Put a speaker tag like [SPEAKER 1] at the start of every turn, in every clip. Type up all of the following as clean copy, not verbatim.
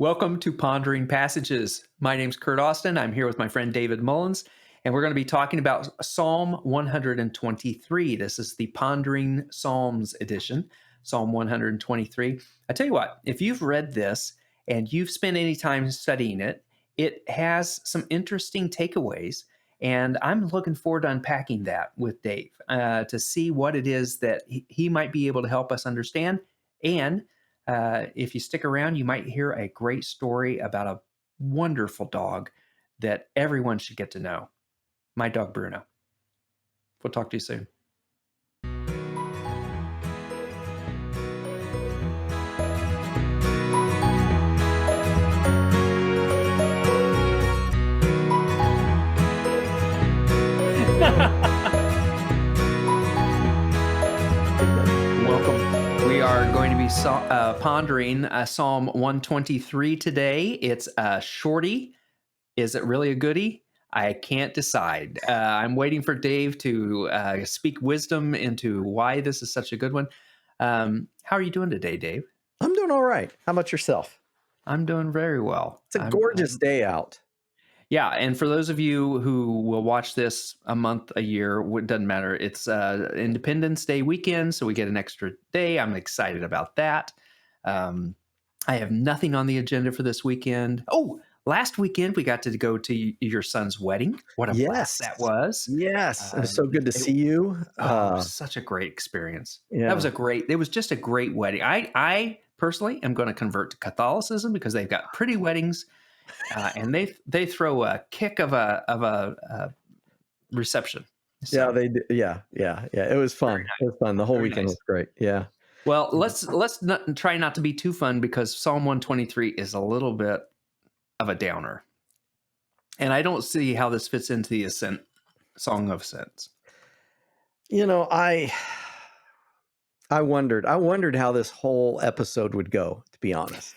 [SPEAKER 1] Welcome to Pondering Passages. My name's Curt Austin. I'm here with my friend David Mullins, and we're going to be talking about Psalm 123. This is the Pondering Psalms edition, Psalm 123. I tell you what, if you've read this and you've spent any time studying it, it has some interesting takeaways, and I'm looking forward to unpacking that with Dave to see what it is that he might be able to help us understand. And if you stick around, you might hear a great story about a wonderful dog that everyone should get to know. My dog, Bruno. We'll talk to you soon. Welcome. We are going to be pondering Psalm 123 today. It's a shorty. Is it really a goodie? I can't decide. I'm waiting for Dave to speak wisdom into why this is such a good one. How are you doing today, Dave?
[SPEAKER 2] I'm doing all right. How about yourself?
[SPEAKER 1] I'm doing very well.
[SPEAKER 2] It's a gorgeous day out.
[SPEAKER 1] Yeah, and for those of you who will watch this a month, a year, it doesn't matter. It's Independence Day weekend, so we get an extra day. I'm excited about that. I have nothing on the agenda for this weekend. Oh, last weekend we got to go to your son's wedding. What a blast that was!
[SPEAKER 2] Yes, it was so good to see you.
[SPEAKER 1] Such a great experience.
[SPEAKER 2] Yeah.
[SPEAKER 1] It was just a great wedding. I personally am going to convert to Catholicism because they've got pretty weddings. And they throw a kick of a reception.
[SPEAKER 2] So, yeah, they do. Yeah. It was fun. Nice. It was fun. The whole weekend was great. Yeah.
[SPEAKER 1] Well, let's try not to be too fun because Psalm 123 is a little bit of a downer, and I don't see how this fits into the Song of Ascents.
[SPEAKER 2] You know, I wondered how this whole episode would go. To be honest.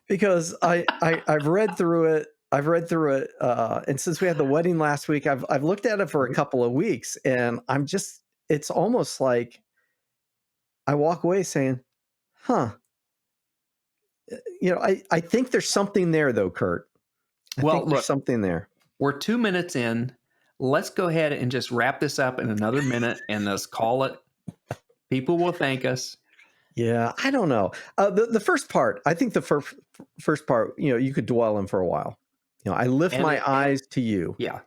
[SPEAKER 2] Because I've read through it. And since we had the wedding last week, I've looked at it for a couple of weeks, and it's almost like I walk away saying, "Huh." You know, I think there's something there, though, Curt. I think there's something there.
[SPEAKER 1] We're 2 minutes in. Let's go ahead and just wrap this up in another minute, and let's call it. People will thank us.
[SPEAKER 2] Yeah, I don't know. The first part, I think the first part, you could dwell in for a while. I lift my eyes to you.
[SPEAKER 1] Yeah.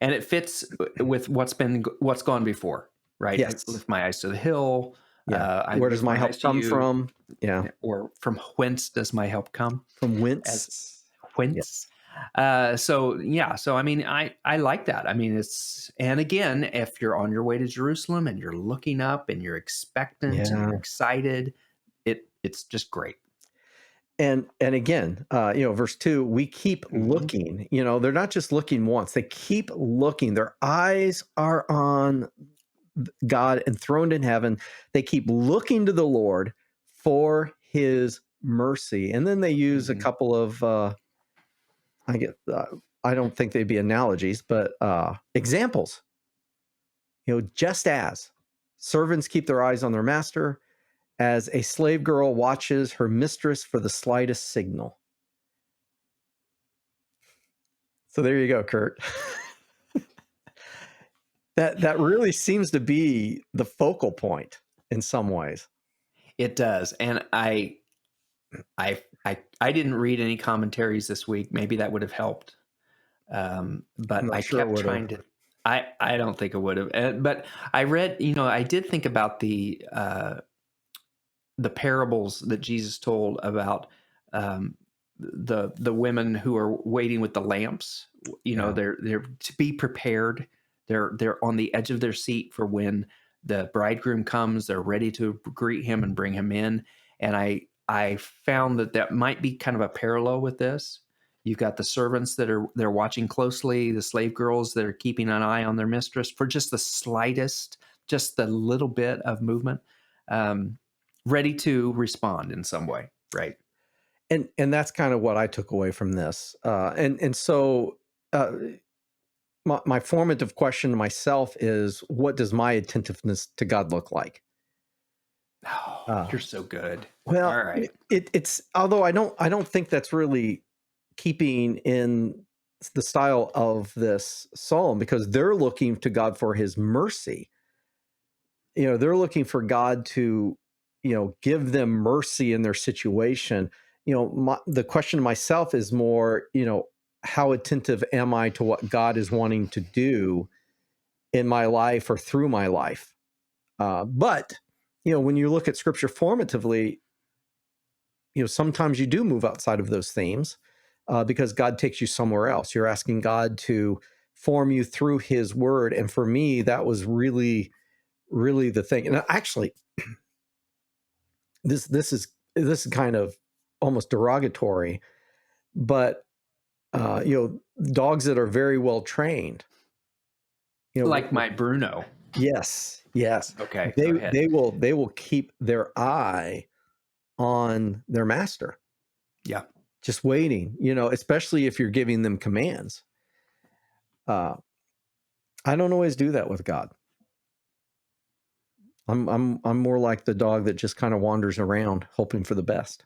[SPEAKER 1] And it fits with what's gone before, right?
[SPEAKER 2] Yes.
[SPEAKER 1] I lift my eyes to the hill.
[SPEAKER 2] Yeah. Where does my help come from? Yeah.
[SPEAKER 1] Or from whence does my help come?
[SPEAKER 2] From whence?
[SPEAKER 1] Whence? Yeah. So I mean, I like that. I mean, and again, if you're on your way to Jerusalem and you're looking up and you're expectant and you're excited, it's just great.
[SPEAKER 2] And again, verse 2, we keep looking. They're not just looking once; they keep looking. Their eyes are on God enthroned in heaven. They keep looking to the Lord for His mercy, and then they use a couple of. I don't think they'd be analogies, but examples. Just as servants keep their eyes on their master, as a slave girl watches her mistress for the slightest signal. So there you go, Curt. That really seems to be the focal point in some ways.
[SPEAKER 1] It does, and I didn't read any commentaries this week. Maybe that would have helped, but I kept trying to. I don't think it would have. But I read. I did think about the parables that Jesus told about the women who are waiting with the lamps. They're to be prepared. They're on the edge of their seat for when the bridegroom comes. They're ready to greet him and bring him in. And I found that might be kind of a parallel with this. You've got the servants they're watching closely, the slave girls that are keeping an eye on their mistress for just the slightest, just the little bit of movement, ready to respond in some way, right?
[SPEAKER 2] And that's kind of what I took away from this. So my formative question to myself is, what does my attentiveness to God look like?
[SPEAKER 1] Oh,
[SPEAKER 2] Uh,
[SPEAKER 1] you're so good. All
[SPEAKER 2] well,
[SPEAKER 1] right.
[SPEAKER 2] it's although I don't think that's really keeping in the style of this psalm because they're looking to God for his mercy. They're looking for God to, give them mercy in their situation. The question to myself is more, how attentive am I to what God is wanting to do in my life or through my life? But when you look at Scripture formatively, sometimes you do move outside of those themes because God takes you somewhere else. You're asking God to form you through His Word, and for me, that was really, really the thing. And actually, this is kind of almost derogatory, but dogs that are very well trained,
[SPEAKER 1] Like my Bruno.
[SPEAKER 2] yes, yes,
[SPEAKER 1] Okay, go
[SPEAKER 2] they
[SPEAKER 1] ahead.
[SPEAKER 2] they will keep their eye on their master,
[SPEAKER 1] Yeah.
[SPEAKER 2] just waiting. Especially if you're giving them commands. Uh, I don't always do that with God. I'm more like the dog that just kind of wanders around, hoping for the best.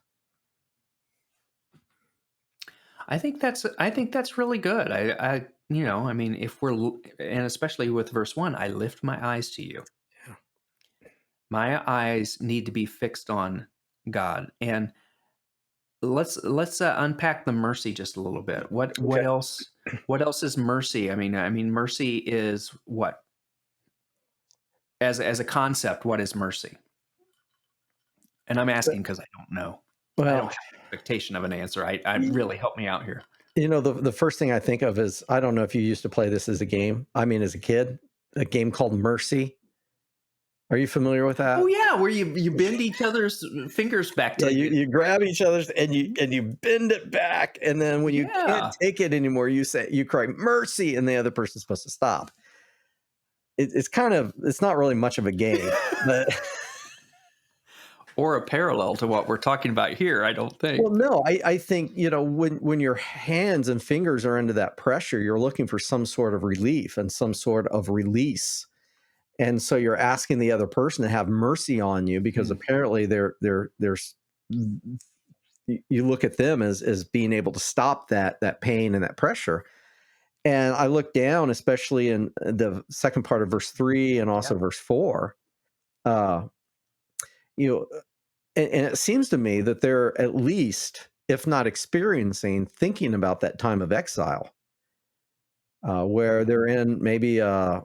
[SPEAKER 1] I think that's really good. I mean, if and especially with verse 1, I lift my eyes to you.
[SPEAKER 2] Yeah.
[SPEAKER 1] My eyes need to be fixed on God. And let's unpack the mercy just a little bit. What
[SPEAKER 2] Okay.
[SPEAKER 1] what else what else is mercy? I mean mercy is what? As a concept, what is mercy? And I'm asking because I don't know. I
[SPEAKER 2] Well,
[SPEAKER 1] don't have an expectation of an answer. I really help me out here.
[SPEAKER 2] the first thing I think of is I don't know if you used to play this as a game. I mean, as a kid, a game called Mercy. Are you familiar with
[SPEAKER 1] Oh
[SPEAKER 2] that?
[SPEAKER 1] yeah, where you bend each other's fingers back
[SPEAKER 2] Yeah,
[SPEAKER 1] till
[SPEAKER 2] you grab each other's and you bend it back, and then when you can't
[SPEAKER 1] yeah.
[SPEAKER 2] take it anymore, you cry mercy, and the other person's supposed to stop. It's not really much of a game, but
[SPEAKER 1] Or a parallel to what we're talking about here, I don't think.
[SPEAKER 2] well, no, I think when your hands and fingers are under that pressure, you're looking for some sort of relief and some sort of release. And so you're asking the other person to have mercy on you because
[SPEAKER 1] Mm.
[SPEAKER 2] apparently there's you look at them as being able to stop that pain and that pressure. And I look down, especially in the second part of verse 3 and
[SPEAKER 1] Yeah.
[SPEAKER 2] also verse 4, uh, you know, and it seems to me that they're at least, if not experiencing, thinking about that time of exile, where they're in maybe a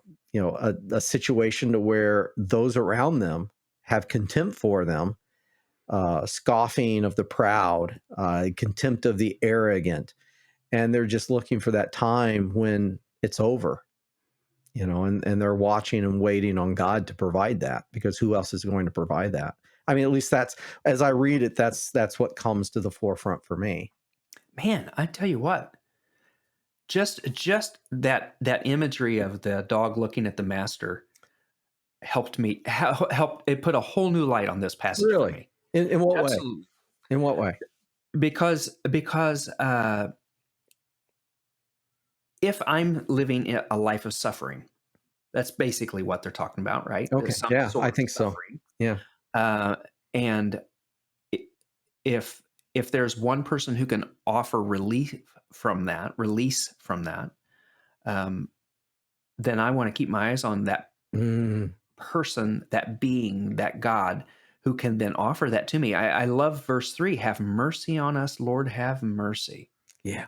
[SPEAKER 2] situation to where those around them have contempt for them, scoffing of the proud, contempt of the arrogant, and they're just looking for that time when it's over. And they're watching and waiting on God to provide that because who else is going to provide that? I mean, at least that's as I read it, that's what comes to the forefront for me.
[SPEAKER 1] Man, I tell you what, just that imagery of the dog looking at the master helped me help it put a whole new light on this passage for
[SPEAKER 2] Really?
[SPEAKER 1] me.
[SPEAKER 2] In what way?
[SPEAKER 1] Absolutely.
[SPEAKER 2] In what way?
[SPEAKER 1] Because if I'm living a life of suffering, that's basically what they're talking about, right?
[SPEAKER 2] Okay.
[SPEAKER 1] There's some
[SPEAKER 2] Yeah, I
[SPEAKER 1] sort of
[SPEAKER 2] think so.
[SPEAKER 1] suffering.
[SPEAKER 2] Yeah.
[SPEAKER 1] Uh, and i- if there's one person who can offer release from that, um, then I want to keep my eyes on that
[SPEAKER 2] Mm,
[SPEAKER 1] person, that being, that God who can then offer that to me. I love verse 3, have mercy on us, Lord, have mercy.
[SPEAKER 2] yeah.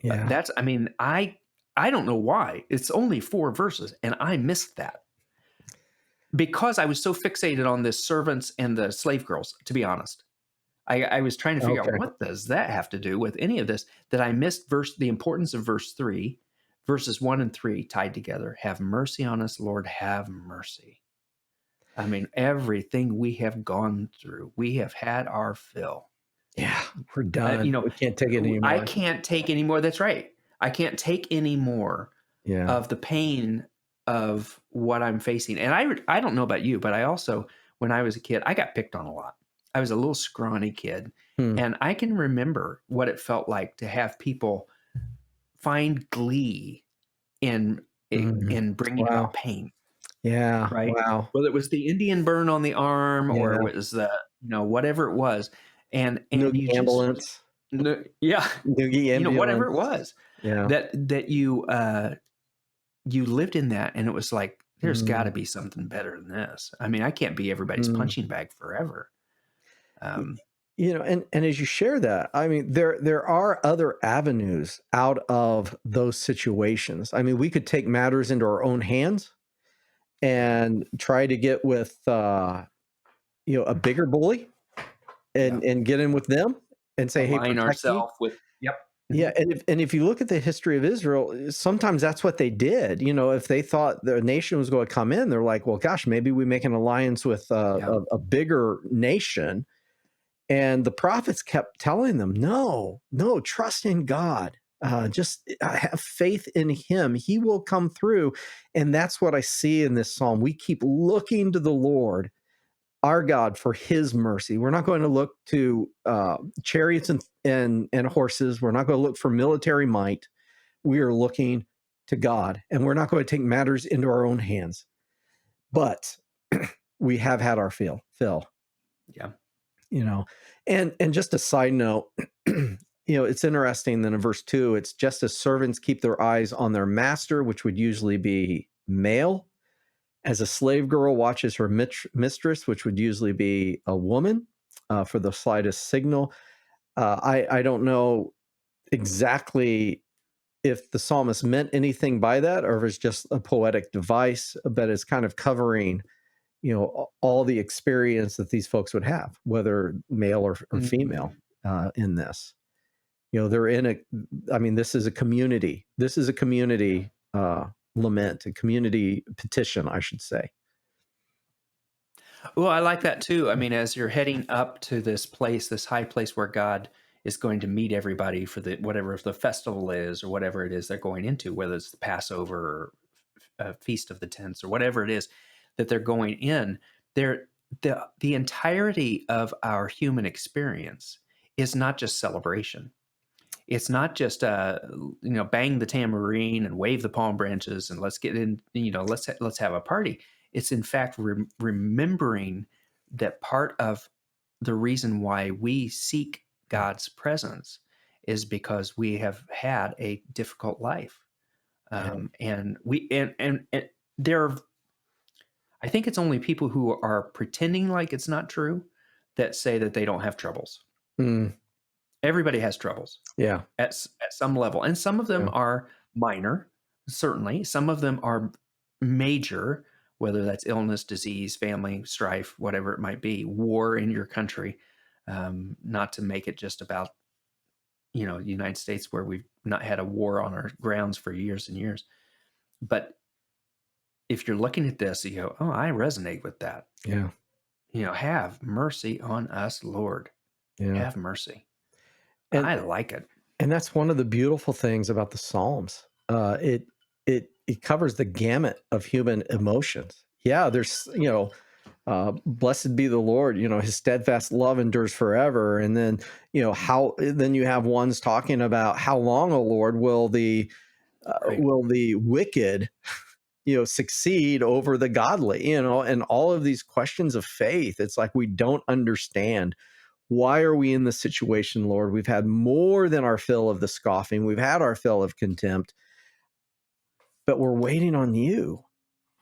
[SPEAKER 2] Yeah.
[SPEAKER 1] That's, I mean, I don't know why. It's only 4 verses, and I missed that because I was so fixated on the servants and the slave girls, to be honest. I was trying to figure out
[SPEAKER 2] Okay.
[SPEAKER 1] what does that have to do with any of this, that I missed the importance of verse 3, verses 1 and 3 tied together. Have mercy on us, Lord, have mercy. I mean, everything we have gone through, we have had our fill.
[SPEAKER 2] Yeah. We're
[SPEAKER 1] Uh, you
[SPEAKER 2] done.
[SPEAKER 1] know,
[SPEAKER 2] We can't take it
[SPEAKER 1] I
[SPEAKER 2] anymore.
[SPEAKER 1] can't take any more. That's right. I can't take any more
[SPEAKER 2] Yeah.
[SPEAKER 1] of the pain of what I'm facing. And I don't know about you, but I also, when I was a kid, I got picked on a lot. I was a little scrawny kid,
[SPEAKER 2] Hmm.
[SPEAKER 1] and I can remember what it felt like to have people find glee in
[SPEAKER 2] Mhm.
[SPEAKER 1] in bringing
[SPEAKER 2] Wow.
[SPEAKER 1] about pain.
[SPEAKER 2] Yeah.
[SPEAKER 1] right?
[SPEAKER 2] Wow.
[SPEAKER 1] Whether it was the Indian burn on the arm or
[SPEAKER 2] Yeah.
[SPEAKER 1] it was the, whatever it was. And you
[SPEAKER 2] Noogie
[SPEAKER 1] just,
[SPEAKER 2] ambulance.
[SPEAKER 1] yeah,
[SPEAKER 2] Noogie
[SPEAKER 1] whatever it
[SPEAKER 2] ambulance.
[SPEAKER 1] was
[SPEAKER 2] Yeah.
[SPEAKER 1] that you lived in that. And it was like, there's got
[SPEAKER 2] Mm,
[SPEAKER 1] to be something better than this. I mean, I can't be everybody's
[SPEAKER 2] mm.
[SPEAKER 1] punching bag forever.
[SPEAKER 2] Y
[SPEAKER 1] Um,
[SPEAKER 2] and as you share that, I mean, there are other avenues out of those situations. I mean, we could take matters into our own hands
[SPEAKER 1] yeah.
[SPEAKER 2] and try to get with, a bigger bully
[SPEAKER 1] Yeah.
[SPEAKER 2] and get in with them and say, "Hey,
[SPEAKER 1] Align
[SPEAKER 2] protect me."
[SPEAKER 1] ourselves with, yep.
[SPEAKER 2] Yeah,
[SPEAKER 1] Mhm.
[SPEAKER 2] and if you look at the history of Israel, sometimes that's what they did. If they thought their nation was going to come in, they're like, "Well, gosh, maybe we make an alliance with
[SPEAKER 1] Yeah.
[SPEAKER 2] a bigger nation." And the prophets kept telling them, "No, no, trust in God. Just have faith in Him. He will come through." And that's what I see in this psalm. We keep looking to the Lord our God for His mercy. We're not going to look to chariots and horses. We're not going to look for military might. We are looking to God, and we're not going to take matters into our own hands. But we have had our fill.
[SPEAKER 1] Yeah.
[SPEAKER 2] You know, and just a side note. It's interesting that in verse 2, it's just as servants keep their eyes on their master, which would usually be male, as a slave girl watches her mistress, which would usually be a woman, for the slightest signal. I don't know exactly if the psalmist meant anything by that, or if it's just a poetic device, but it's kind of covering, all the experience that these folks would have, whether male or female,
[SPEAKER 1] Mm.
[SPEAKER 2] in this. They're in a. I mean, this is a community. This is a
[SPEAKER 1] Yeah.
[SPEAKER 2] community lament, a community petition, I should say.
[SPEAKER 1] Well, I like that too. I mean, as you're heading up to this place, this high place where God is going to meet everybody for the whatever the festival is or whatever it is they're going into, whether it's the Passover or Feast of the Tents or whatever it is that they're going in, there the entirety of our human experience is not just celebration. It's not just bang the tambourine and wave the palm branches and let's get in, let's have a party. It's in fact remembering that part of the reason why we seek God's presence is because we have had a difficult life.
[SPEAKER 2] Yeah.
[SPEAKER 1] And there are, I think it's only people who are pretending like it's not true that say that they don't have troubles.
[SPEAKER 2] Mm,
[SPEAKER 1] Everybody has troubles
[SPEAKER 2] yeah.
[SPEAKER 1] at some level, and some of them
[SPEAKER 2] Yeah.
[SPEAKER 1] are minor, certainly. Some of them are major, whether that's illness, disease, family strife, whatever it might be, war in your country. Not to make it just about the United States, where we've not had a war on our grounds for years and years. But if you're looking at this, you go, "Oh, I resonate with that."
[SPEAKER 2] Yeah.
[SPEAKER 1] Have mercy on us, Lord.
[SPEAKER 2] Yeah.
[SPEAKER 1] Have mercy.
[SPEAKER 2] And
[SPEAKER 1] I like it.
[SPEAKER 2] and that's one of the beautiful things about the Psalms. It covers the gamut of human emotions. Yeah, there's blessed be the Lord. His steadfast love endures forever. And then how then you have ones talking about how long, O Lord,
[SPEAKER 1] Right.
[SPEAKER 2] will the wicked succeed over the godly, and all of these questions of faith. It's like we don't understand. Why are we in this situation, Lord? We've had more than our fill of the scoffing. We've had our fill of contempt, but we're waiting on you,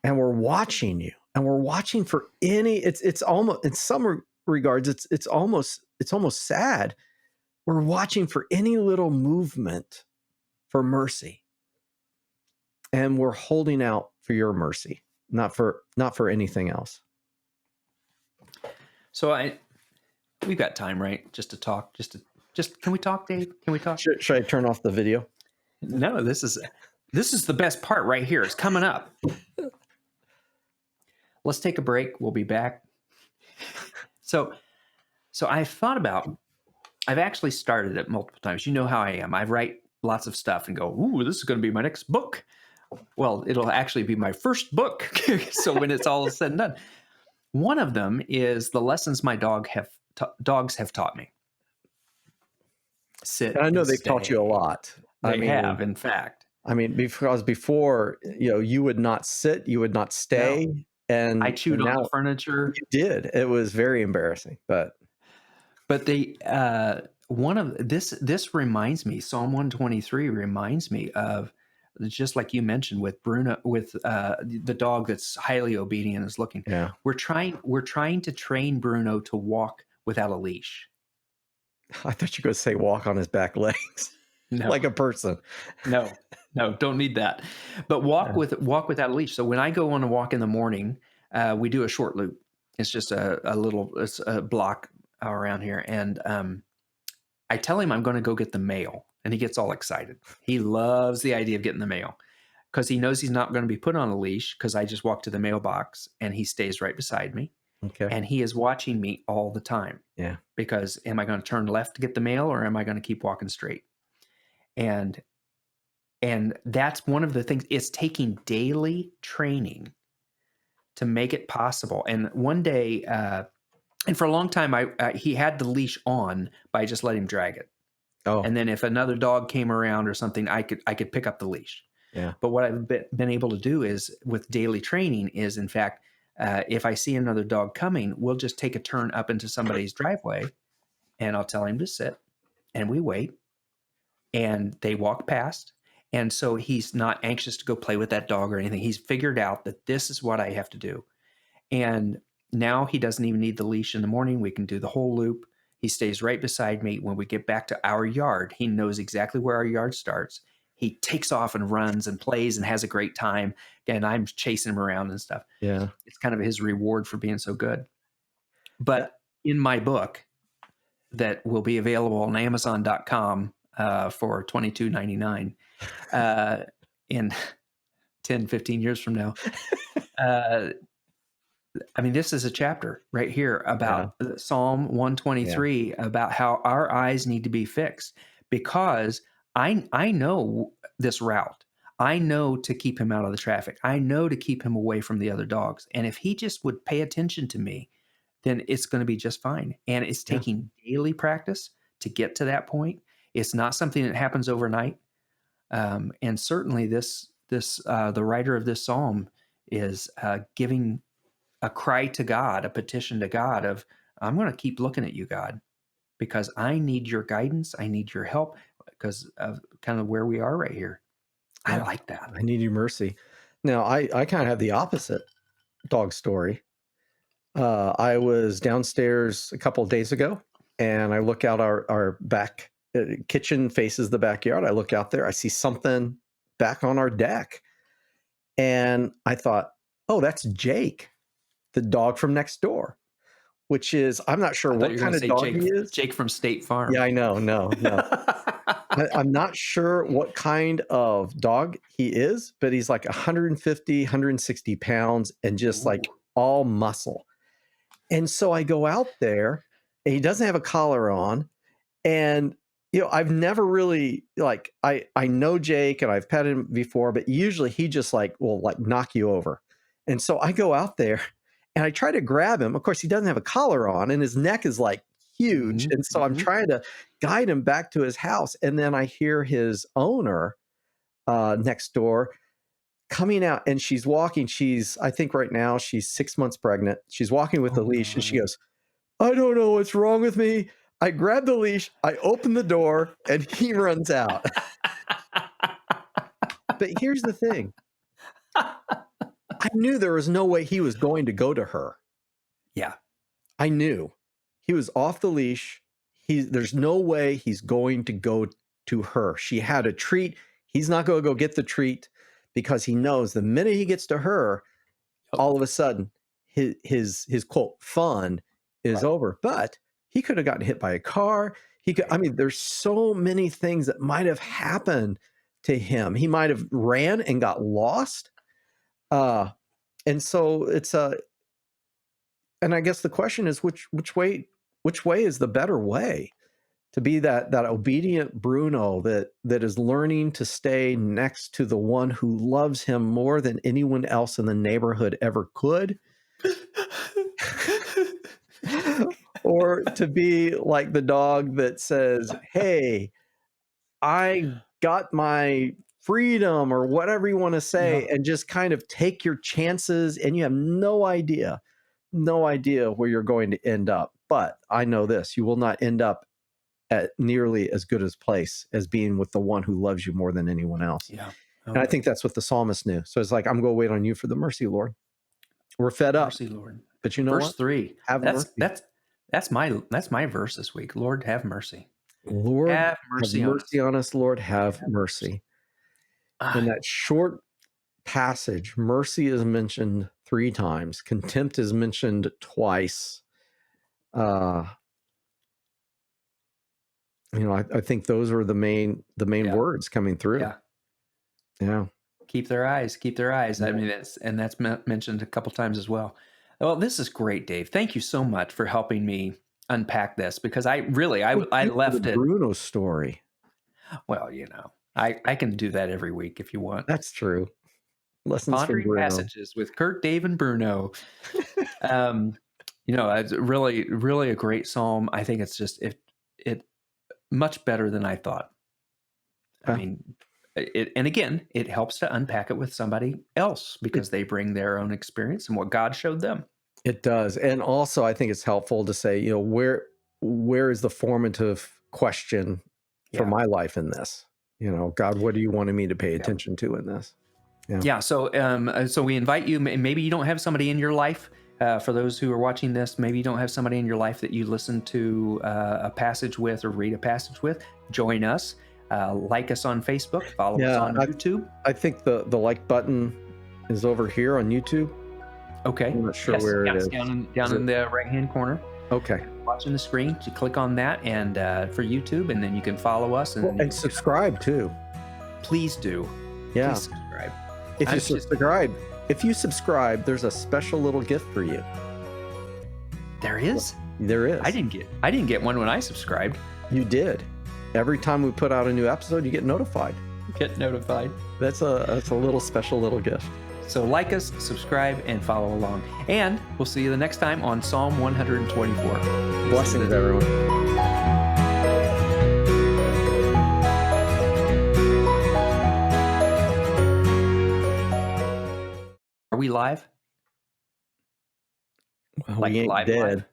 [SPEAKER 2] and we're watching you, and we're watching for any. It's almost, in some regards, it's almost sad. We're watching for any little movement for mercy, and we're holding out for your mercy, not for anything else.
[SPEAKER 1] So we've got time, right? Just to talk, just can we talk, Dave? Can we talk?
[SPEAKER 2] Should I turn off the video?
[SPEAKER 1] No, this is the best part right here. It's coming up. Let's take a break. We'll be back. So I've actually started it multiple times. You know how I am. I write lots of stuff and go, "Ooh, this is going to be my next book." Well, it'll actually be my first book. So when it's all said and done, one of them is the lessons my dogs have taught me.
[SPEAKER 2] And I
[SPEAKER 1] Sit
[SPEAKER 2] know
[SPEAKER 1] and
[SPEAKER 2] they've taught you a
[SPEAKER 1] stay.
[SPEAKER 2] lot. I
[SPEAKER 1] They
[SPEAKER 2] mean,
[SPEAKER 1] have, in fact.
[SPEAKER 2] I mean, because before, you would not sit, you would not
[SPEAKER 1] No,
[SPEAKER 2] stay,
[SPEAKER 1] I
[SPEAKER 2] and
[SPEAKER 1] chewed on the
[SPEAKER 2] now
[SPEAKER 1] furniture.
[SPEAKER 2] you did. It was very embarrassing, but
[SPEAKER 1] But they one of this reminds me, Psalm 123 reminds me of, just like you mentioned with Bruno, with the dog that's highly obedient is looking.
[SPEAKER 2] yeah.
[SPEAKER 1] We're trying to train Bruno to walk without a leash.
[SPEAKER 2] I thought you were gonna say walk on his back legs
[SPEAKER 1] No,
[SPEAKER 2] like a person.
[SPEAKER 1] no, no, don't need that. But
[SPEAKER 2] Yeah.
[SPEAKER 1] walk without a leash. So when I go on a walk in the morning, we do a short loop. It's just a little, it's a block around here, and I tell him I'm going to go get the mail, and he gets all excited. He loves the idea of getting the mail because he knows he's not going to be put on a leash because I just walk to the mailbox and he stays right beside me.
[SPEAKER 2] Okay.
[SPEAKER 1] And he is watching me all the time
[SPEAKER 2] Yeah.
[SPEAKER 1] because am I going to turn left to get the mail or am I going to keep walking straight? And that's one of the things. It's taking daily training to make it possible. And one day, and for a long time, he had the leash on, but I just let him drag it.
[SPEAKER 2] Oh,
[SPEAKER 1] And then if another dog came around or something, I could pick up the leash.
[SPEAKER 2] yeah.
[SPEAKER 1] But what I've been able to do is with daily training is, in fact, if I see another dog coming, we'll just take a turn up into somebody's driveway, and I'll tell him to sit, and we wait, and they walk past. And so he's not anxious to go play with that dog or anything. He's figured out that this is what I have to do. And now he doesn't even need the leash in the morning. We can do the whole loop. He stays right beside me. When we get back to our yard, he knows exactly where our yard starts. He takes off and runs and plays and has a great time. And I'm chasing him around and stuff.
[SPEAKER 2] Yeah.
[SPEAKER 1] It's kind of his reward for being so good.
[SPEAKER 2] Yeah.
[SPEAKER 1] But in my book that will be available on Amazon.com for $22.99 in 10, 15 years from now, uh, I mean, this is a chapter right here
[SPEAKER 2] Yeah.
[SPEAKER 1] about Psalm
[SPEAKER 2] Yeah.
[SPEAKER 1] 123 about how our eyes need to be fixed because I know this route. I know to keep him out of the traffic. I know to keep him away from the other dogs. And if he just would pay attention to me, then it's going to be just fine. And it's
[SPEAKER 2] Yeah.
[SPEAKER 1] taking daily practice to get to that point. It's not something that happens overnight. And certainly, the writer of this psalm is giving a cry to God, a petition to God of, I'm going to keep looking at you, God, because I need your guidance. I need your help because of kind of where we are right here. I
[SPEAKER 2] Yeah.
[SPEAKER 1] like that.
[SPEAKER 2] I need your mercy. Now, I kind of have the opposite dog story. I was downstairs a couple of days ago, and I look out our back kitchen faces the backyard. I look out there, I see something back on our deck, and I thought, oh, that's Jake, the dog from next door, which is, I'm not sure
[SPEAKER 1] I thought you
[SPEAKER 2] what
[SPEAKER 1] were going
[SPEAKER 2] kind
[SPEAKER 1] to
[SPEAKER 2] of
[SPEAKER 1] say
[SPEAKER 2] dog he is.
[SPEAKER 1] Jake from State
[SPEAKER 2] Yeah,
[SPEAKER 1] Farm.
[SPEAKER 2] I know. No, no. I'm not sure what kind of dog he is, but he's like 150, 160 pounds and just like
[SPEAKER 1] Ooh.
[SPEAKER 2] all muscle. And so I go out there and he doesn't have a collar on. And, I've never really like, I know Jake and I've petted him before, but usually he just like will like knock you over. And so I go out there and I try to grab him. Of course, he doesn't have a collar on and his neck is like huge.
[SPEAKER 1] Mhm,
[SPEAKER 2] And so I'm
[SPEAKER 1] mhm.
[SPEAKER 2] trying to guide him back to his house. And then I hear his owner next door coming out and she's walking. I think right now she's 6 months pregnant. She's walking with
[SPEAKER 1] Oh,
[SPEAKER 2] a leash and she
[SPEAKER 1] no.
[SPEAKER 2] goes, I don't know what's wrong with me. I grab the leash, I open the door, and he runs out. But here's the thing. I knew there was no way he was going to go to her.
[SPEAKER 1] Yeah.
[SPEAKER 2] I knew. He was off the leash. There's no way he's going to go to her. She had a treat. He's not going to go get the treat because he knows the minute he gets to her,
[SPEAKER 1] Yep.
[SPEAKER 2] all of a sudden his quote fun is
[SPEAKER 1] Right.
[SPEAKER 2] over. But he could have gotten hit by a car. I mean, there's so many things that might have happened to him. He might have ran and got lost. And so and I guess the question is which way is the better way to be that obedient Bruno that is learning to stay next to the one who loves him more than anyone else in the neighborhood ever could, or to be like the dog that says, hey, I got my freedom or whatever you want to say,
[SPEAKER 1] Yeah.
[SPEAKER 2] and just kind of take your chances, and you have no idea where you're going to end up. But I know this, you will not end up at nearly as good a place as being with the one who loves you more than anyone else.
[SPEAKER 1] Yeah.
[SPEAKER 2] And I
[SPEAKER 1] Oh,
[SPEAKER 2] think that's what the psalmist knew. So it's like, I'm going to wait on you for the mercy, Lord. We're fed up,
[SPEAKER 1] mercy, Lord.
[SPEAKER 2] but you know
[SPEAKER 1] Verse
[SPEAKER 2] what?
[SPEAKER 1] 3.
[SPEAKER 2] Have
[SPEAKER 1] That's
[SPEAKER 2] mercy.
[SPEAKER 1] that's that's my verse this week. Lord, have mercy.
[SPEAKER 2] Lord,
[SPEAKER 1] Have
[SPEAKER 2] have
[SPEAKER 1] mercy on
[SPEAKER 2] mercy
[SPEAKER 1] us.
[SPEAKER 2] on us, Lord, have
[SPEAKER 1] Have mercy.
[SPEAKER 2] mercy. In
[SPEAKER 1] Ah,
[SPEAKER 2] that short passage, mercy is mentioned 3 times. Contempt is mentioned twice. Uh, I think those are the main
[SPEAKER 1] yeah.
[SPEAKER 2] words coming through.
[SPEAKER 1] Yeah.
[SPEAKER 2] Yeah.
[SPEAKER 1] Keep their eyes. Keep their eyes. I
[SPEAKER 2] Yeah.
[SPEAKER 1] mean, that's mentioned a couple times as well. Well, this is great, Dave. Thank you so much for helping me unpack this because I really
[SPEAKER 2] Thank
[SPEAKER 1] I
[SPEAKER 2] you for the
[SPEAKER 1] left it.
[SPEAKER 2] Bruno story.
[SPEAKER 1] Well, I can do that every week if you want.
[SPEAKER 2] That's true. Lessons from
[SPEAKER 1] Pondering
[SPEAKER 2] Bruno.
[SPEAKER 1] passages with Curt, Dave, and Bruno. Um, it's really, really a great psalm. I think it's just it much better than I thought. I
[SPEAKER 2] Yeah.
[SPEAKER 1] mean, and again, it helps to unpack it with somebody else
[SPEAKER 2] It
[SPEAKER 1] because they bring their own experience and what God showed them.
[SPEAKER 2] it does. And also I think it's helpful to say, where is the formative question for
[SPEAKER 1] Yeah.
[SPEAKER 2] my life in this? God, what do you wanting me to pay
[SPEAKER 1] Yeah.
[SPEAKER 2] attention to in this? Yeah.
[SPEAKER 1] Yeah. So we invite you. Maybe you don't have somebody in your life. For those who are watching this, maybe you don't have somebody in your life that you listen to a passage with or read a passage with. Join us. Like us on Facebook. Follow us
[SPEAKER 2] Yeah.
[SPEAKER 1] on YouTube.
[SPEAKER 2] I think the like button is over here on YouTube.
[SPEAKER 1] Okay.
[SPEAKER 2] I'm not sure
[SPEAKER 1] Yes.
[SPEAKER 2] where it
[SPEAKER 1] Yes.
[SPEAKER 2] is.
[SPEAKER 1] Down
[SPEAKER 2] Is it?
[SPEAKER 1] in the right hand corner.
[SPEAKER 2] Okay.
[SPEAKER 1] Watching the screen, you click on that and for YouTube, and then you can follow us.
[SPEAKER 2] Well, and subscribe too.
[SPEAKER 1] Please do.
[SPEAKER 2] Yeah.
[SPEAKER 1] Please subscribe.
[SPEAKER 2] If you
[SPEAKER 1] I'm just
[SPEAKER 2] subscribe, there's a special little gift for you.
[SPEAKER 1] there is.
[SPEAKER 2] There is.
[SPEAKER 1] I didn't get one when I subscribed.
[SPEAKER 2] You did. Every time we put out a new episode, you get notified.
[SPEAKER 1] Get notified.
[SPEAKER 2] That's a little special little gift.
[SPEAKER 1] So like us, subscribe, and follow along. And we'll see you the next time on Psalm 124.
[SPEAKER 2] Blessings, everyone.
[SPEAKER 1] Are we live?
[SPEAKER 2] Well,
[SPEAKER 1] Like
[SPEAKER 2] we ain't
[SPEAKER 1] live?
[SPEAKER 2] dead.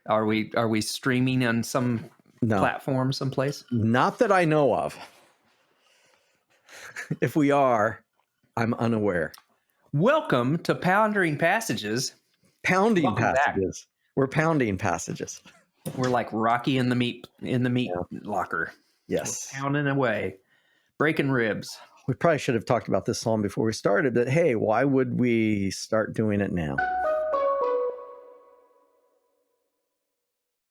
[SPEAKER 1] Are we streaming on some
[SPEAKER 2] No,
[SPEAKER 1] platform someplace?
[SPEAKER 2] not that I know of. If we are, I'm unaware.
[SPEAKER 1] Welcome to Pondering Passages.
[SPEAKER 2] Pounding
[SPEAKER 1] Welcome back.
[SPEAKER 2] passages. We're pounding passages.
[SPEAKER 1] We're like Rocky in the meat
[SPEAKER 2] Yeah.
[SPEAKER 1] locker.
[SPEAKER 2] Yes.
[SPEAKER 1] We're pounding away, breaking ribs.
[SPEAKER 2] We probably should have talked about this psalm before we started, but hey, why would we start doing it now?